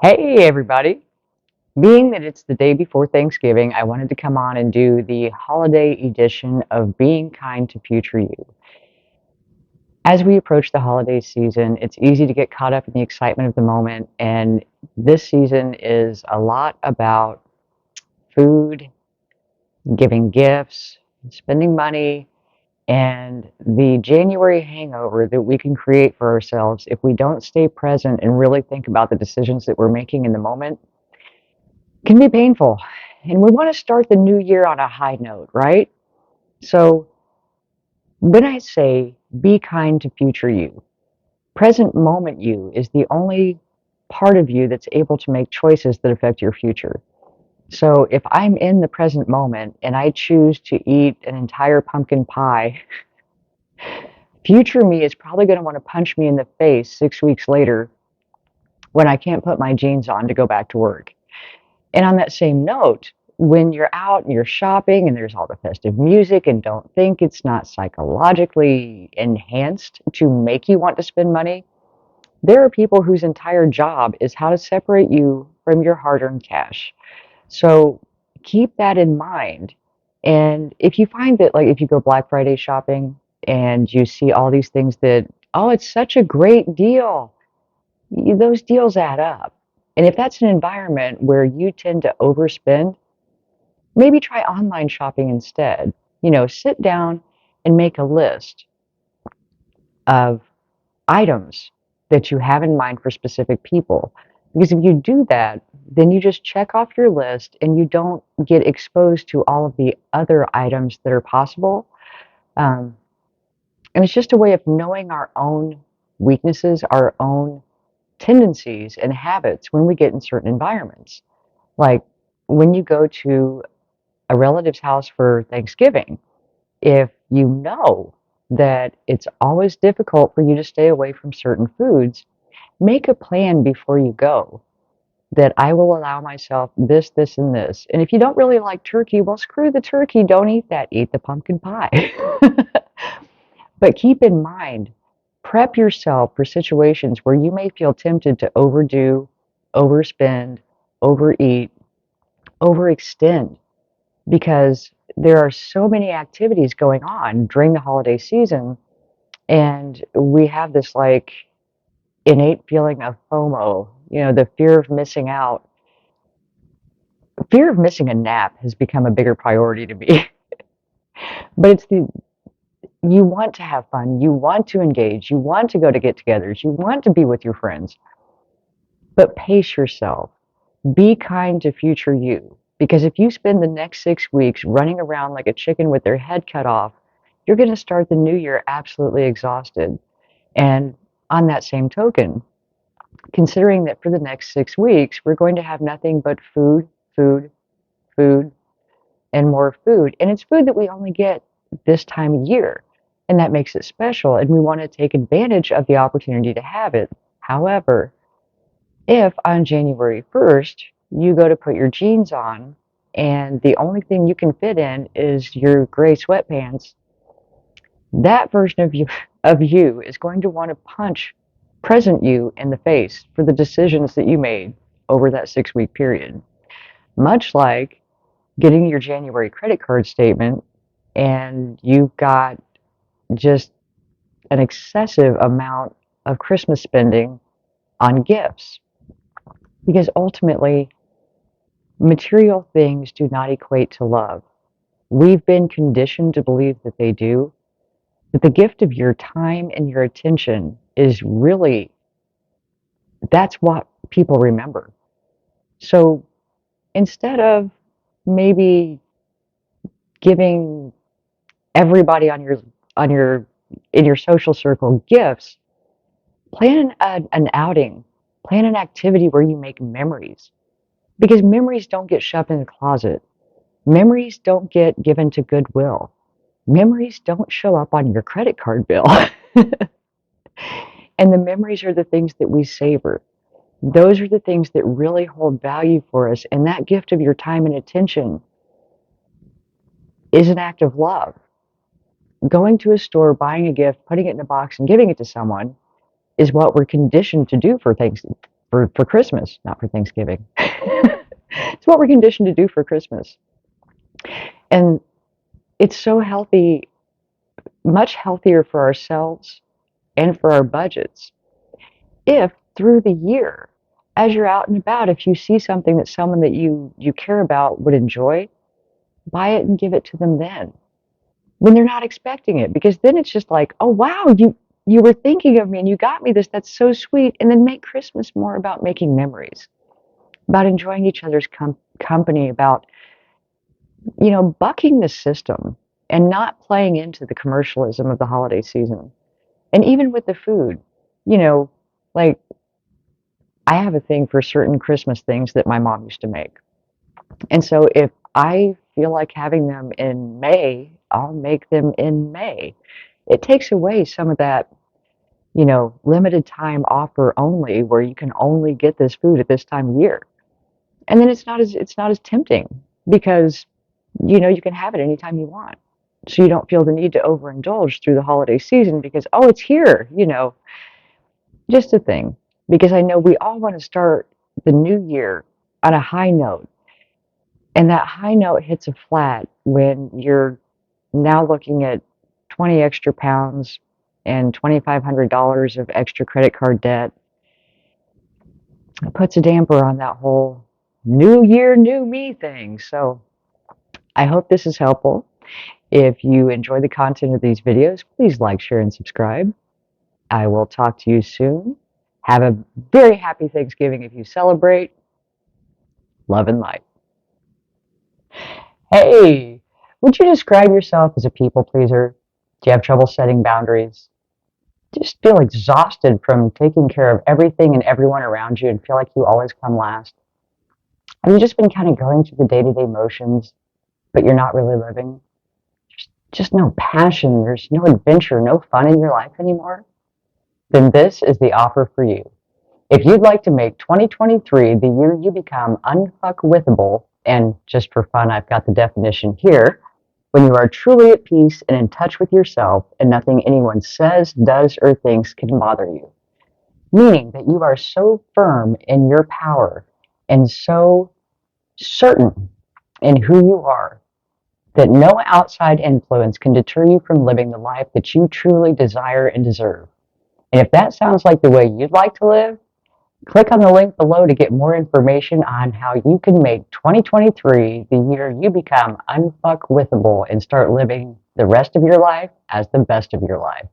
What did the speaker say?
Hey, everybody. Being that it's the day before Thanksgiving, I wanted to come on and do the holiday edition of Being Kind to Future You. As we approach the holiday season, it's easy to get caught up in the excitement of the moment, and this season is a lot about food, giving gifts, spending money, and the January hangover that we can create for ourselves if we don't stay present and really think about the decisions that we're making in the moment can be painful. And we want to start the new year on a high note, right? So when I say be kind to future you, present moment you is the only part of you that's able to make choices that affect your future. So if I'm in the present moment and I choose to eat an entire pumpkin pie, future me is probably going to want to punch me in the face 6 weeks later when I can't put my jeans on to go back to work. And on that same note, when you're out and you're shopping and there's all the festive music and don't think it's not psychologically enhanced to make you want to spend money, there are people whose entire job is how to separate you from your hard-earned cash. So keep that in mind. And if you find that, like, if you go Black Friday shopping and you see all these things that, oh, it's such a great deal, those deals add up. And if that's an environment where you tend to overspend, maybe try online shopping instead. Sit down and make a list of items that you have in mind for specific people. Because if you do that, then you just check off your list and you don't get exposed to all of the other items that are possible. Um, and it's just a way of knowing our own weaknesses, our own tendencies and habits when we get in certain environments. Like when you go to a relative's house for Thanksgiving, if you know that it's always difficult for you to stay away from certain foods, make a plan before you go that I will allow myself this, this, and this. And if you don't really like turkey, well, screw the turkey. Don't eat that. Eat the pumpkin pie. But keep in mind, prep yourself for situations where you may feel tempted to overdo, overspend, overeat, overextend, because there are so many activities going on during the holiday season, and we have this like innate feeling of FOMO, the fear of missing out. Fear of missing a nap has become a bigger priority to me. But it's the you want to have fun, you want to engage, you want to go to get-togethers, you want to be with your friends, but pace yourself. Be kind to future you. Because if you spend the next 6 weeks running around like a chicken with their head cut off, you're going to start the new year absolutely exhausted. And on that same token, considering that for the next 6 weeks, we're going to have nothing but food, food, food, and more food. And it's food that we only get this time of year. And that makes it special. And we want to take advantage of the opportunity to have it. However, if on January 1st you go to put your jeans on and the only thing you can fit in is your gray sweatpants, that version of you is going to want to punch present you in the face for the decisions that you made over that 6 week period. Much like getting your January credit card statement and you've got just an excessive amount of Christmas spending on gifts. Because ultimately, material things do not equate to love. We've been conditioned to believe that they do, but the gift of your time and your attention is really, that's what people remember. So instead of maybe giving everybody on your in your social circle gifts, plan an outing, plan an activity where you make memories, because memories don't get shoved in the closet. Memories don't get given to Goodwill. Memories don't show up on your credit card bill. And the memories are the things that we savor. Those are the things that really hold value for us. And that gift of your time and attention is an act of love. Going to a store, buying a gift, putting it in a box, and giving it to someone is what we're conditioned to do for for Christmas, not for Thanksgiving. It's what we're conditioned to do for Christmas. And it's so healthy, much healthier for ourselves and for our budgets if through the year, as you're out and about, if you see something that someone that you care about would enjoy, buy it and give it to them then when they're not expecting it, because then it's just like, oh wow, you were thinking of me and you got me this. That's so sweet. And then make Christmas more about making memories, about enjoying each other's company, about bucking the system and not playing into the commercialism of the holiday season. And even with the food, you know, like I have a thing for certain Christmas things that my mom used to make. And so if I feel like having them in May, I'll make them in May. It takes away some of that, limited time offer only where you can only get this food at this time of year. And then it's not as tempting because you can have it anytime you want. So you don't feel the need to overindulge through the holiday season because it's here, just a thing. Because I know we all want to start the new year on a high note. And that high note hits a flat when you're now looking at 20 extra pounds and $2,500 of extra credit card debt. It puts a damper on that whole new year, new me thing. So I hope this is helpful. If you enjoy the content of these videos, please like, share, and subscribe. I will talk to you soon. Have a very happy Thanksgiving if you celebrate. Love and light. Hey, would you describe yourself as a people pleaser? Do you have trouble setting boundaries? Just feel exhausted from taking care of everything and everyone around you and feel like you always come last? Have you just been kind of going through the day-to-day motions, but you're not really living? There's just no passion, there's no adventure, no fun in your life anymore? Then this is the offer for you. If you'd like to make 2023 the year you become unfuckwithable, and just for fun, I've got the definition here, when you are truly at peace and in touch with yourself and nothing anyone says, does, or thinks can bother you. Meaning that you are so firm in your power and so certain in who you are that no outside influence can deter you from living the life that you truly desire and deserve. And if that sounds like the way you'd like to live, click on the link below to get more information on how you can make 2023 the year you become unfuckwithable and start living the rest of your life as the best of your life.